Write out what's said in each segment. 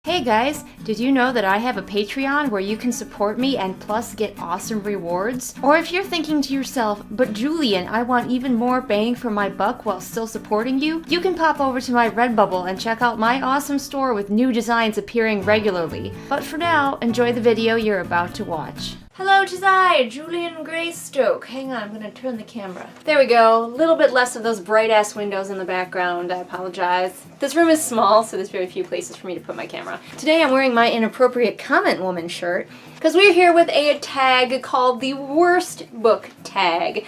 Hey guys, did you know that I have a Patreon where you can support me and plus get awesome rewards? Or if you're thinking to yourself, but Julian, I want even more bang for my buck while still supporting you, you can pop over to my Redbubble and check out my awesome store with new designs appearing regularly. But for now, enjoy the video you're about to watch. Hello, 'tis I, Julian Greystoke. Hang on, I'm gonna turn the camera. There we go. A little bit less of those bright-ass windows in the background. I apologize. This room is small, so there's very few places for me to put my camera. Today I'm wearing my Inappropriate Comment Woman shirt, because we're here with a tag called the Worst Book Tag.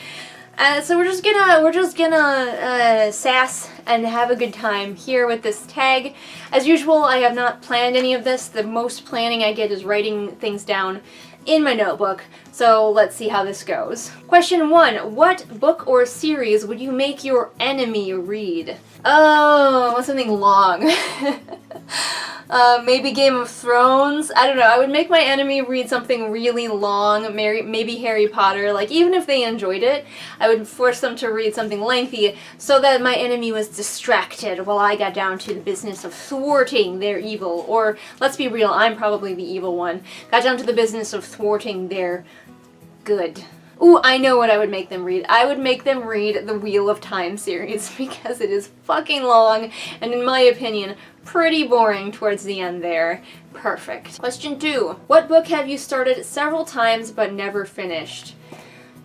So we're just gonna sass and have a good time here with this tag. As usual, I have not planned any of this. The most planning I get is writing things down in my notebook, so let's see how this goes. Question 1. What book or series would you make your enemy read? Oh, I want something long. Maybe Game of Thrones? I don't know, I would make my enemy read something really long, maybe Harry Potter. Like, even if they enjoyed it, I would force them to read something lengthy so that my enemy was distracted while I got down to the business of thwarting their evil. Or, let's be real, I'm probably the evil one. Got down to the business of thwarting their good. Ooh, I know what I would make them read. I would make them read the Wheel of Time series because it is fucking long and, in my opinion, pretty boring towards the end there. Perfect. Question 2. What book have you started several times but never finished?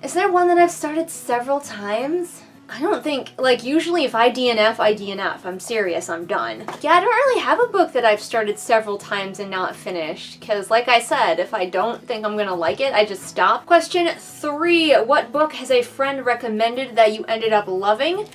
Is there one that I've started several times? I don't think, like, usually if I DNF, I DNF. I'm serious, I'm done. Yeah, I don't really have a book that I've started several times and not finished, because like I said, if I don't think I'm gonna like it, I just stop. Question 3. What book has a friend recommended that you ended up loving?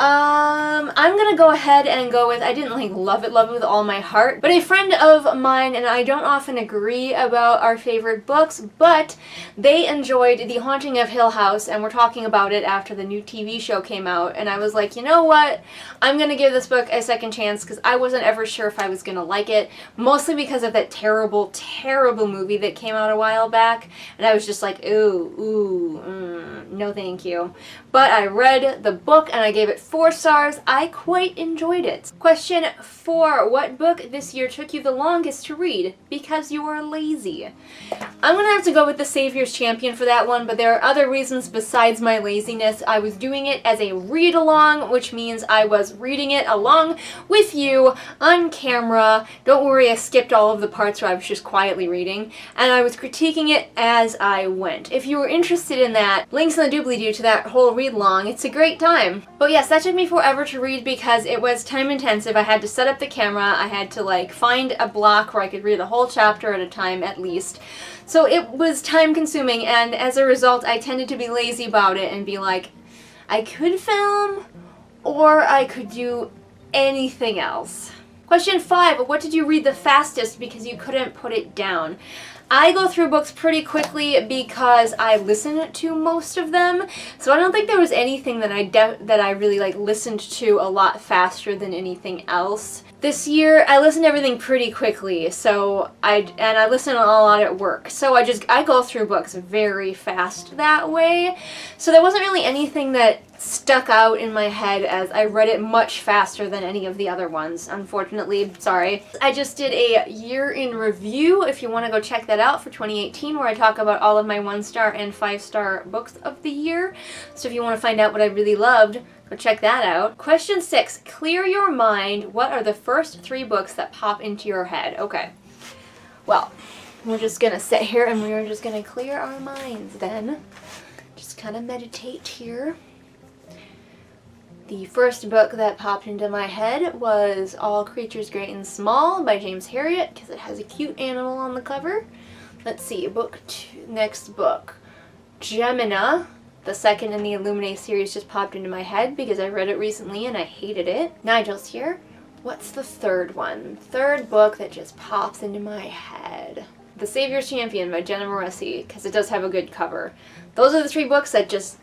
I'm gonna go ahead and go with, I didn't like love it with all my heart, but a friend of mine and I don't often agree about our favorite books, but they enjoyed The Haunting of Hill House and we're talking about it after the new TV show came out, and I was like, you know what, I'm gonna give this book a second chance because I wasn't ever sure if I was gonna like it, mostly because of that terrible, terrible movie that came out a while back, and I was just like, no thank you. But I read the book and I gave it 4 stars. I quite enjoyed it. Question 4. What book this year took you the longest to read because you are lazy? I'm gonna have to go with The Savior's Champion for that one, but there are other reasons besides my laziness. I was doing it as a read-along, which means I was reading it along with you on camera. Don't worry, I skipped all of the parts where I was just quietly reading, and I was critiquing it as I went. If you were interested in that, links in the doobly-doo to that whole read-along. It's a great time. But yes, that took me forever to read because it was time intensive. I had to set up the camera, I had to like find a block where I could read a whole chapter at a time at least. So it was time consuming, and as a result I tended to be lazy about it and be like, I could film or I could do anything else. Question 5. What did you read the fastest because you couldn't put it down? I go through books pretty quickly because I listen to most of them, so I don't think there was anything that I really like listened to a lot faster than anything else. This year, I listened to everything pretty quickly, so I listen a lot at work, so I go through books very fast that way, so there wasn't really anything that stuck out in my head as I read it much faster than any of the other ones, unfortunately. Sorry. I just did a year in review, if you want to go check that out, for 2018, where I talk about all of my 1-star and 5-star books of the year, so if you want to find out what I really loved, go check that out. Question 6. Clear your mind. What are the first 3 books that pop into your head? Okay. Well, we're just gonna sit here and we're just gonna clear our minds then. Just kind of meditate here. The first book that popped into my head was All Creatures Great and Small by James Herriot, because it has a cute animal on the cover. Let's see, book 2, next book. Gemina. The second in the Illuminate series just popped into my head because I read it recently and I hated it. Nigel's here. What's the third one? Third book that just pops into my head. The Savior's Champion by Jenna Moreci, because it does have a good cover. Those are the 3 books that just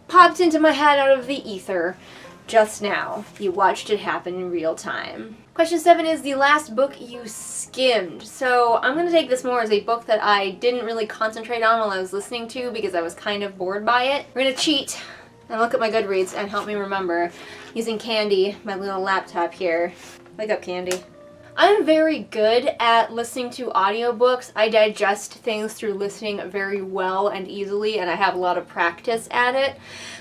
popped into my head out of the ether just now. You watched it happen in real time. Question 7 is the last book you skimmed. So I'm going to take this more as a book that I didn't really concentrate on while I was listening to because I was kind of bored by it. We're going to cheat and look at my Goodreads and help me remember using Candy, my little laptop here. Wake up, Candy. I'm very good at listening to audiobooks. I digest things through listening very well and easily, and I have a lot of practice at it.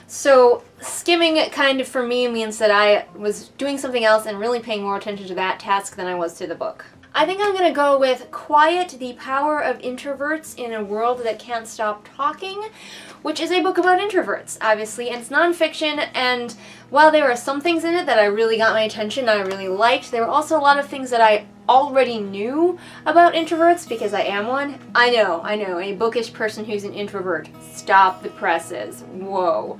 So skimming it kind of for me means that I was doing something else and really paying more attention to that task than I was to the book. I think I'm going to go with Quiet, the Power of Introverts in a World That Can't Stop Talking, which is a book about introverts, obviously, and it's nonfiction, and while there are some things in it that I really got my attention and I really liked, there were also a lot of things that I already knew about introverts because I am one. I know, a bookish person who's an introvert. Stop the presses. Whoa.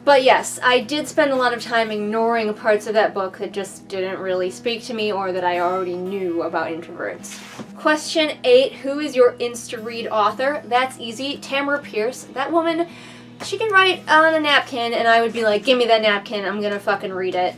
But yes, I did spend a lot of time ignoring parts of that book that just didn't really speak to me or that I already knew about introverts. Question 8, who is your Insta-read author? That's easy, Tamara Pierce. That woman, she can write on a napkin and I would be like, give me that napkin, I'm gonna fucking read it.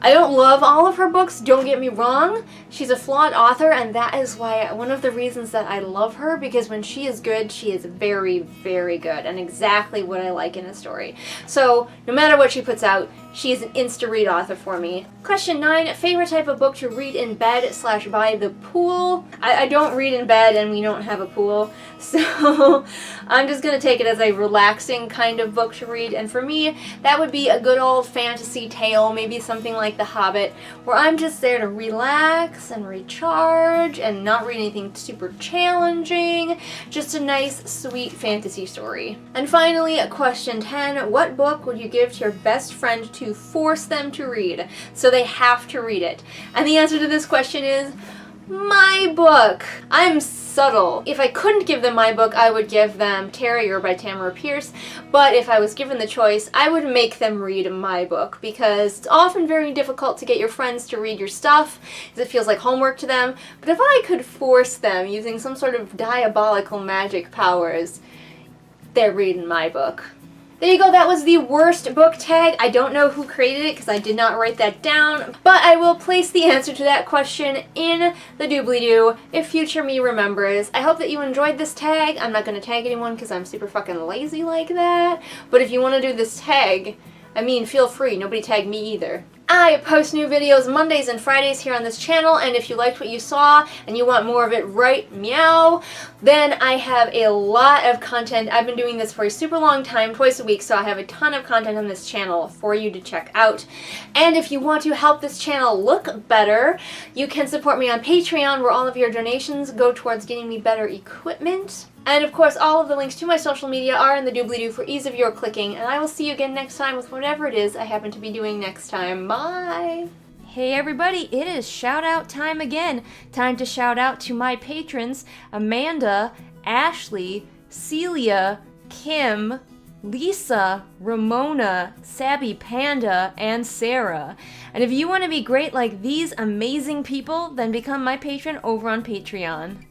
I don't love all of her books, don't get me wrong. She's a flawed author, and that is why one of the reasons that I love her, because when she is good, she is very, very good, and exactly what I like in a story. So, no matter what she puts out, she is an insta-read author for me. Question 9, favorite type of book to read in bed / by the pool? I don't read in bed, and we don't have a pool, so I'm just gonna take it as a relaxing kind of book to read, and for me, that would be a good old fantasy tale, maybe something like The Hobbit, where I'm just there to relax and recharge and not read anything super challenging, just a nice, sweet fantasy story. And finally, question 10, what book would you give to your best friend to force them to read, so they have to read it? And the answer to this question is my book. I'm subtle. If I couldn't give them my book, I would give them Terrier by Tamara Pierce, but if I was given the choice, I would make them read my book, because it's often very difficult to get your friends to read your stuff, because it feels like homework to them, but if I could force them using some sort of diabolical magic powers, they're reading my book. There you go, that was the worst book tag. I don't know who created it because I did not write that down, but I will place the answer to that question in the doobly-doo if future me remembers. I hope that you enjoyed this tag. I'm not going to tag anyone because I'm super fucking lazy like that, but if you want to do this tag, I mean, feel free. Nobody tag me either. I post new videos Mondays and Fridays here on this channel, and if you liked what you saw and you want more of it right meow, then I have a lot of content. I've been doing this for a super long time, twice a week, so I have a ton of content on this channel for you to check out. And if you want to help this channel look better, you can support me on Patreon, where all of your donations go towards getting me better equipment. And of course, all of the links to my social media are in the doobly-doo for ease of your clicking, and I will see you again next time with whatever it is I happen to be doing next time. Bye! Hey everybody, it is shout out time again. Time to shout out to my patrons, Amanda, Ashley, Celia, Kim, Lisa, Ramona, Sabby Panda, and Sarah. And if you want to be great like these amazing people, then become my patron over on Patreon.